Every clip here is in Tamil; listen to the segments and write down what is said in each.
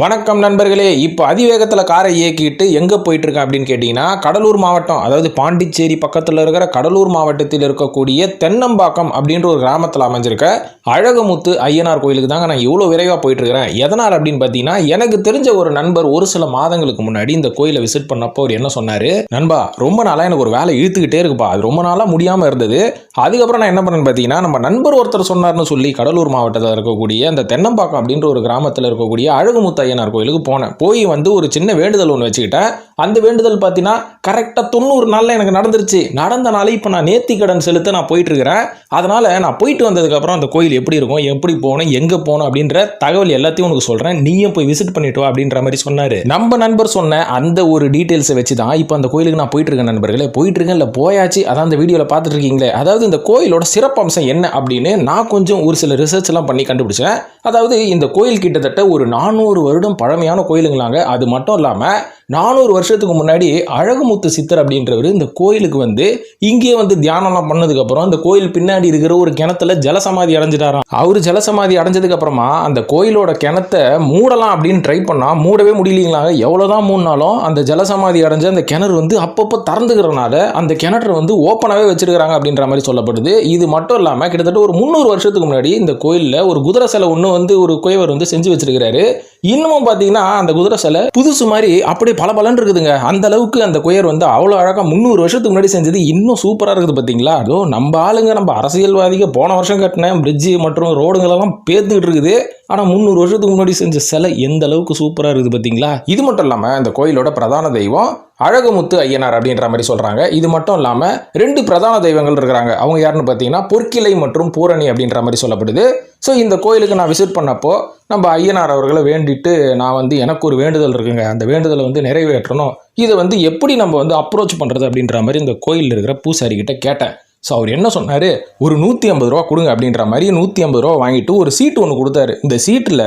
வணக்கம் நண்பர்களே. இப்போ அதிவேகத்தில் காரை இயக்கிட்டு எங்கே போயிட்டுருக்கேன் அப்படின்னு கேட்டிங்கன்னா, கடலூர் மாவட்டம், அதாவது பாண்டிச்சேரி பக்கத்தில் இருக்கிற கடலூர் மாவட்டத்தில் இருக்கக்கூடிய தென்னம்பாக்கம் அப்படின்ற ஒரு கிராமத்தில் அமைஞ்சிருக்க அழகுமுத்து ஐயனார் கோயிலுக்கு தாங்க நான் இவ்வளோ விரைவாக போயிட்டுருக்கிறேன். எதனால் அப்படின்னு பார்த்தீங்கன்னா, எனக்கு தெரிஞ்ச ஒரு நண்பர் ஒரு சில மாதங்களுக்கு முன்னாடி இந்த கோயிலை விசிட் பண்ணப்போ அவர் என்ன சொன்னார், நண்பா ரொம்ப நாளாக எனக்கு ஒரு வேலை இழுத்துக்கிட்டே இருக்குப்பா, அது ரொம்ப நாளாக முடியாமல் இருந்தது. அதுக்கப்புறம் நான் என்ன பண்ணேன்னு பார்த்தீங்கன்னா, நம்ம நண்பர் ஒருத்தர் சொன்னார்னு சொல்லி கடலூர் மாவட்டத்தில் இருக்கக்கூடிய அந்த தென்னம்பாக்கம் அப்படின்ற ஒரு கிராமத்தில் இருக்கக்கூடிய அழகுமுத்து ஐயனார் கோயிலுக்கு போனேன். போய் வந்து ஒரு சின்ன வேண்டுதல் ஒன்று வச்சுக்கிட்டேன். அந்த வேண்டுதல் பார்த்தீங்கன்னா கரெக்டாக 90 நாளில் எனக்கு நடந்துருச்சு. நடந்தனால இப்போ நான் நேர்த்திக்கடன் செலுத்த நான் போயிட்டு இருக்கிறேன். அதனால நான் போயிட்டு வந்ததுக்கப்புறம் அந்த கோயில் எப்படி இருக்கும், எப்படி போகணும், எங்கே போகணும் அப்படின்ற தகவல் எல்லாத்தையும் உனக்கு சொல்கிறேன், நீயும் போய் விசிட் பண்ணிட்டு வா அப்படின்ற மாதிரி சொன்னார். நம்ம நண்பர் சொன்ன அந்த ஒரு டீட்டெயில்ஸை வச்சு தான் இப்போ அந்த கோயிலுக்கு நான் போயிட்டு இருக்கேன் நண்பர்களே. போயிட்டு இருக்கேன் இல்லை போயாச்சு. அதான் அந்த வீடியோவில் பார்த்துட்டு இருக்கீங்களே, அதாவது இந்த கோயிலோட சிறப்பம்சம் என்ன அப்படின்னு நான் கொஞ்சம் ஒரு சில ரிசர்ச் எல்லாம் பண்ணி கண்டுபிடிச்சேன். அதாவது இந்த கோயில் கிட்டத்தட்ட ஒரு 400 வருடம் பழமையான கோயிலுங்களாங்க. அது மட்டும் இல்லாமல் 400 வருஷத்துக்கு முன்னாடி அழகுமுத்து சித்தர் அப்படின்றவர் இந்த கோயிலுக்கு வந்து இங்கே வந்து தியானம்லாம் பண்ணதுக்கப்புறம் அந்த கோயில் பின்னாடி இருக்கிற ஒரு கிணத்துல ஜலசமாதி அடைஞ்சிட்டாராம். அவர் ஜலசமாதி அடைஞ்சதுக்கு அப்புறமா அந்த கோயிலோட கிணத்தை மூடலாம் அப்படின்னு ட்ரை பண்ணா மூடவே முடியலீங்களாங்க. எவ்வளோதான் மூடினாலும் அந்த ஜலசமாதி அடைஞ்ச அந்த கிணறு வந்து அப்பப்போ திறந்துக்கிறனால அந்த கிணற்றை வந்து ஓப்பனாகவே வச்சிருக்கிறாங்க அப்படின்ற மாதிரி சொல்லப்படுது. இது மட்டும் இல்லாமல் கிட்டத்தட்ட ஒரு 300 வருஷத்துக்கு முன்னாடி இந்த கோயிலில் ஒரு குதிரை சிலை ஒன்று வந்து ஒரு குயவர் வந்து செஞ்சு வச்சிருக்கிறாரு. இன்னமும் பார்த்தீங்கன்னா அந்த குதிரை சிலை புதுசு மாதிரி அப்படியே பல பலன் இருக்குதுங்க. அந்த அளவுக்கு அந்த குயர் வந்து அவ்வளோ அழகாக 300 வருஷத்துக்கு முன்னாடி செஞ்சது இன்னும் சூப்பராக இருக்குது பார்த்தீங்களா. அதோ நம்ம ஆளுங்க, நம்ம அரசியல்வாதிகள் போன வருஷம் கட்டின பிரிட்ஜு மற்றும் ரோடுங்களெல்லாம் பேத்துக்கிட்டு இருக்குது. ஆனால் 300 வருஷத்துக்கு முன்னாடி செஞ்ச சிலை எந்த அளவுக்கு சூப்பராக இருக்குது பார்த்தீங்களா. இது மட்டும் இல்லாமல் இந்த கோயிலோட பிரதான தெய்வம் அழகுமுத்து ஐயனார் அப்படின்ற மாதிரி சொல்கிறாங்க. இது மட்டும் இல்லாமல் 2 பிரதான தெய்வங்கள் இருக்கிறாங்க. அவங்க யாருன்னு பார்த்தீங்கன்னா பொற்கிளை மற்றும் பூரணி அப்படின்ற மாதிரி சொல்லப்படுது. ஸோ இந்த கோயிலுக்கு நான் விசிட் பண்ணப்போ நம்ம ஐயனார் அவர்களை வேண்டிட்டு நான் வந்து எனக்கு ஒரு வேண்டுதல் இருக்குங்க, அந்த வேண்டுதலை வந்து நிறைவேற்றணும், இதை வந்து எப்படி நம்ம வந்து அப்ரோச் பண்ணுறது அப்படின்ற மாதிரி இந்த கோயிலில் இருக்கிற பூசாரிக்கிட்ட கேட்டேன். ஸோ அவர் என்ன சொன்னார், ஒரு 150 ரூபா கொடுங்க அப்படின்ற மாதிரி 150 ரூபா வாங்கிட்டு ஒரு சீட்டு ஒன்று கொடுத்தாரு. இந்த சீட்டில்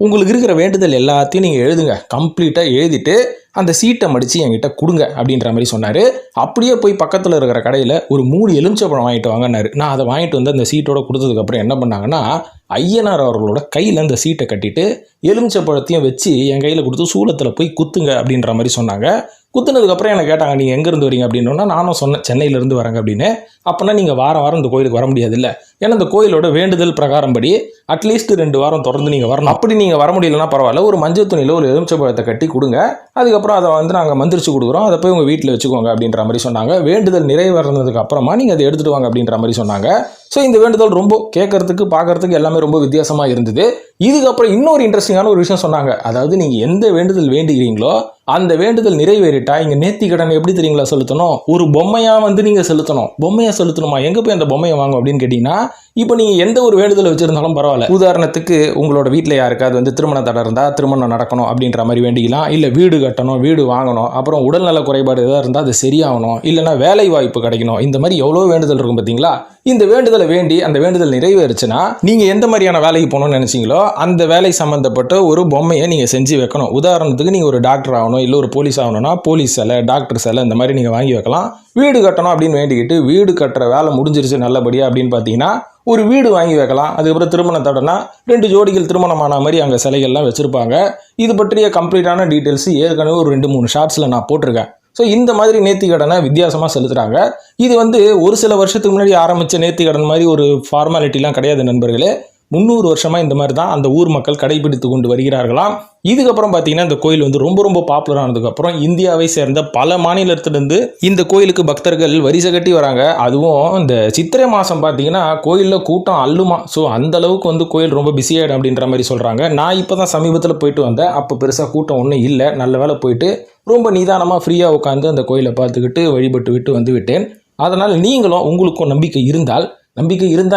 உங்களுக்கு இருக்கிற வேண்டுதல் எல்லாத்தையும் நீங்கள் எழுதுங்க, கம்ப்ளீட்டாக எழுதிட்டு அந்த சீட்டை மடித்து என்கிட்ட கொடுங்க அப்படின்ற மாதிரி சொன்னார். அப்படியே போய் பக்கத்தில் இருக்கிற கடையில் ஒரு 3 எலுமிச்சப்பழம் வாங்கிட்டு வாங்கினார். நான் அதை வாங்கிட்டு வந்து அந்த சீட்டோட கொடுத்ததுக்கப்புறம் என்ன பண்ணாங்கன்னா, ஐயனார் அவர்களோட கையில் அந்த சீட்டை கட்டிட்டு எலுமிச்சப்பழத்தையும் வச்சு என் கையில் கொடுத்து சூளத்தில் போய் குத்துங்க அப்படின்ற மாதிரி சொன்னாங்க. குத்துனதுக்கப்புறம் என்ன கேட்டாங்க, நீங்கள் எங்கேருந்து வரீங்க அப்படின்னா நானும் சொன்னேன் சென்னையிலேருந்து வரேங்க அப்படின்னு. அப்போனா நீங்கள் வாரம் இந்த கோயிலுக்கு வர முடியாது இல்லை, ஏன்னா இந்த கோயிலோட வேண்டுதல் பிரகாரம் படி அட்லீஸ்ட் 2 வாரம் தொடர்ந்து நீங்கள் வரணும். அப்படி நீங்கள் வர முடியலன்னா பரவாயில்ல, ஒரு மஞ்சள் துணியில் ஒரு எலுமிச்சப்பழத்தை கட்டி கொடுங்க, அதுக்கப்புறம் அதை வந்து நாங்கள் மந்திரிச்சு கொடுக்குறோம், அதை போய் உங்கள் வீட்டில் வச்சுக்கோங்க அப்படின்ற மாதிரி சொன்னாங்க. வேண்டுதல் நிறைவேறினதுக்கு அப்புறமா நீங்கள் அதை எடுத்துகிட்டு வாங்க அப்படின்ற மாதிரி சொன்னாங்க. ஸோ இந்த வேண்டுதல் ரொம்ப கேட்கறதுக்கு பார்க்கறதுக்கு எல்லாமே ரொம்ப வித்தியாசமாக இருந்தது. இதுக்கப்புறம் இன்னொரு இன்ட்ரெஸ்டிங்கான ஒரு விஷயம் சொன்னாங்க. அதாவது நீங்கள் எந்த வேண்டுதல் வேண்டுகிறீங்களோ அந்த வேண்டுதல் நிறைவேறிட்டா இங்கே நேர்த்தி கடன் எப்படி தெரியுங்களா செலுத்தணும், ஒரு பொம்மையாக வந்து நீங்கள் செலுத்தணும். பொம்மையாக செலுத்தணுமா, எங்கே போய் அந்த பொம்மையை வாங்கும் அப்படின்னு கேட்டிங்கன்னா, இப்போ நீங்கள் எந்த ஒரு வேண்டுதலை வச்சுருந்தாலும் பரவாயில்ல. உதாரணத்துக்கு உங்களோட வீட்டில் யாருக்காவது வந்து திருமண தடை இருந்தால் திருமணம் நடக்கணும் அப்படின்ற மாதிரி வேண்டிக்கலாம், இல்லை வீடு கட்டணும், வீடு வாங்கணும், அப்புறம் உடல்நல குறைபாடு எதாவது இருந்தால் அது சரியாகணும், இல்லைனா வேலை வாய்ப்பு கிடைக்கணும், இந்த மாதிரி எவ்வளோ வேண்டுதல் இருக்கும் பார்த்தீங்களா. இந்த வேண்டுதலை வேண்டி அந்த வேண்டுதல் நிறைவேறுச்சுன்னா நீங்கள் எந்த மாதிரியான வேலைக்கு போகணும்னு நினச்சிங்களோ அந்த வேலை சம்மந்தப்பட்ட ஒரு பொம்மையை நீங்கள் செஞ்சு வைக்கணும். உதாரணத்துக்கு நீங்கள் ஒரு டாக்டர் ஆகணும், இல்லை ஒரு போலீஸ் ஆகணும்னா போலீஸ் சிலை, டாக்டர் சிலை, இந்த மாதிரி நீங்கள் வாங்கி வைக்கலாம். வீடு கட்டணும் அப்படின்னு வேண்டிக்கிட்டு வீடு கட்டுற வேலை முடிஞ்சிருச்சு நல்லபடியாக அப்படின்னு பார்த்தீங்கன்னா ஒரு வீடு வாங்கி வைக்கலாம். அதுக்கப்புறம் திருமண தடைனா 2 ஜோடிகள் திருமணமான மாதிரி அங்கே சிலைகள்லாம் வச்சுருப்பாங்க. இது பற்றிய கம்ப்ளீட்டான டீட்டெயில்ஸ் ஏற்கனவே ஒரு 2-3 ஷார்ட்ஸில் நான் போட்டிருக்கேன். ஸோ இந்த மாதிரி நேர்த்தி கடனை வித்தியாசமாக செலுத்துகிறாங்க. இது வந்து ஒரு சில வருஷத்துக்கு முன்னாடி ஆரம்பித்த நேர்த்தி கடன் மாதிரி ஒரு ஃபார்மாலிட்டிலாம் கிடையாது நண்பர்களே. 300 வருஷமாக இந்த மாதிரி தான் அந்த ஊர் மக்கள் கடைபிடித்து கொண்டு வருகிறார்களாம். இதுக்கப்புறம் பார்த்தீங்கன்னா இந்த கோயில் வந்து ரொம்ப பாப்புலர் ஆனதுக்கப்புறம் இந்தியாவை சேர்ந்த பல மாநிலத்திலிருந்து இந்த கோயிலுக்கு பக்தர்கள் வரிசை கட்டி வராங்க. அதுவும் இந்த சித்திரை மாதம் பார்த்தீங்கன்னா கோயிலில் கூட்டம் அள்ளுமா. ஸோ அந்த அளவுக்கு வந்து கோயில் ரொம்ப பிஸியாகிடும் அப்படின்ற மாதிரி சொல்கிறாங்க. நான் இப்போ தான் சமீபத்தில் போயிட்டு வந்தேன். அப்போ பெருசாக கூட்டம் ஒன்றும் இல்லை. நல்ல வேலை போயிட்டு ரொம்ப நிதானமாக ஃப்ரீயாக உட்காந்து அந்த கோயிலை பார்த்துக்கிட்டு வழிபட்டு விட்டு வந்து விட்டேன். அதனால் நீங்களும் உங்களுக்கும் நம்பிக்கை இருந்தால்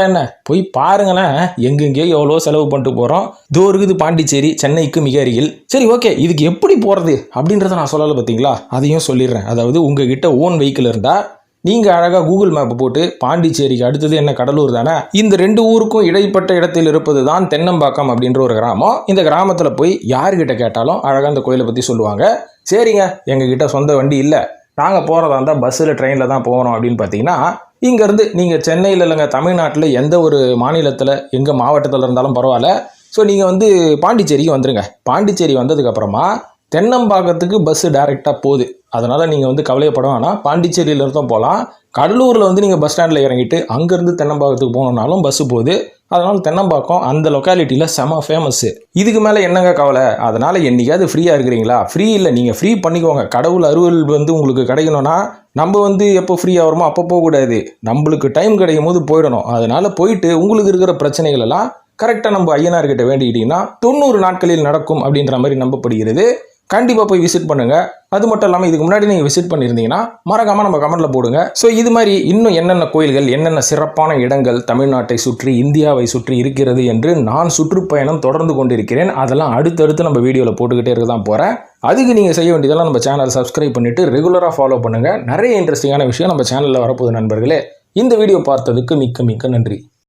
என்ன போய் பாருங்களேன். எங்கெங்கேயோ எவ்வளோ செலவு பண்ணிட்டு போகிறோம். இதோ இருக்குது பாண்டிச்சேரி, சென்னைக்கு மிக அருகில். சரி ஓகே, இதுக்கு எப்படி போகிறது அப்படின்றத நான் சொல்லலை பார்த்தீங்களா, அதையும் சொல்லிடுறேன். அதாவது உங்ககிட்ட ஓன் வெஹிக்கிள் இருந்தால் நீங்கள் அழகாக கூகுள் மேப் போட்டு பாண்டிச்சேரிக்கு அடுத்தது என்ன கடலூர் தானே, இந்த 2 ஊருக்கும் இடைப்பட்ட இடத்தில் இருப்பது தான் தென்னம்பாக்கம் அப்படின்ற ஒரு கிராமம். இந்த கிராமத்தில் போய் யார்கிட்ட கேட்டாலும் அழகாக இந்த கோயிலை பற்றி சொல்லுவாங்க. சரிங்க, எங்ககிட்ட சொந்த வண்டி இல்லை, நாங்கள் போகிறதா இருந்தால் பஸ்ஸில் ட்ரெயினில் தான் போகிறோம் அப்படின்னு பார்த்தீங்கன்னா, இங்கேருந்து நீங்கள் சென்னையில் இல்லைங்க தமிழ்நாட்டில் எந்த ஒரு மாநிலத்தில் எங்கள் மாவட்டத்தில் இருந்தாலும் பரவாயில்ல, ஸோ நீங்கள் வந்து பாண்டிச்சேரிக்கு வந்துடுங்க. பாண்டிச்சேரி வந்ததுக்கப்புறமா தென்னம்பாக்கத்துக்கு பஸ்ஸு டைரெக்டாக போகுது. அதனால் நீங்கள் வந்து கவலையப்பட வேணாம். பாண்டிச்சேரியிலேருந்தும் போகலாம். கடலூரில் வந்து நீங்கள் பஸ் ஸ்டாண்டில் இறங்கிட்டு அங்கேருந்து தென்னம்பாக்கத்துக்கு போகணுன்னாலும் பஸ்ஸு போகுது. அதனால் தென்னம்பாக்கம் அந்த லொக்காலிட்டியில் செம ஃபேமஸ்ஸு. இதுக்கு மேலே என்னங்க கவலை? அதனால் என்றைக்காவது ஃப்ரீயாக இருக்கிறீங்களா? ஃப்ரீ இல்லை, நீங்கள் ஃப்ரீ பண்ணிக்கோங்க. கடவுள் அருள் வந்து உங்களுக்கு கிடைக்கணும்னா நம்ம வந்து எப்போ ஃப்ரீயாக வருமோ அப்போ போகக்கூடாது. நம்மளுக்கு டைம் கிடைக்கும் போது போயிடணும். அதனால் போயிட்டு உங்களுக்கு இருக்கிற பிரச்சனைகள் எல்லாம் கரெக்டாக நம்ம ஐயனார்கிட்ட வேண்டிக்கிட்டிங்கன்னா 90 நாட்களில் நடக்கும் அப்படின்ற மாதிரி நம்பப்படுகிறது. கண்டிப்பாக போய் விசிட் பண்ணுங்கள். அது மட்டும் இல்லாமல் இதுக்கு முன்னாடி நீங்கள் விசிட் பண்ணியிருந்தீங்கன்னா மறக்காமல் நம்ம கமெண்ட்டில் போடுங்க. ஸோ இது மாதிரி இன்னும் என்னென்ன கோயில்கள், என்னென்ன சிறப்பான இடங்கள் தமிழ்நாட்டை சுற்றி, இந்தியாவை சுற்றி இருக்கிறது என்று நான் சுற்றுப்பயணம் தொடர்ந்து கொண்டிருக்கிறேன். அதெல்லாம் அடுத்தடுத்து நம்ம வீடியோவில் போட்டுக்கிட்டே இருக்க தான் போகிறேன். அதுக்கு நீங்கள் செய்ய வேண்டியதெல்லாம் நம்ம சேனல் சப்ஸ்கிரைப் பண்ணிவிட்டு ரெகுலராக ஃபாலோ பண்ணுங்கள். நிறைய இன்ட்ரெஸ்டிங்கான விஷயம் நம்ம சேனலில் வரப்போகுது நண்பர்களே. இந்த வீடியோ பார்த்ததுக்கு மிக்க மிக்க நன்றி.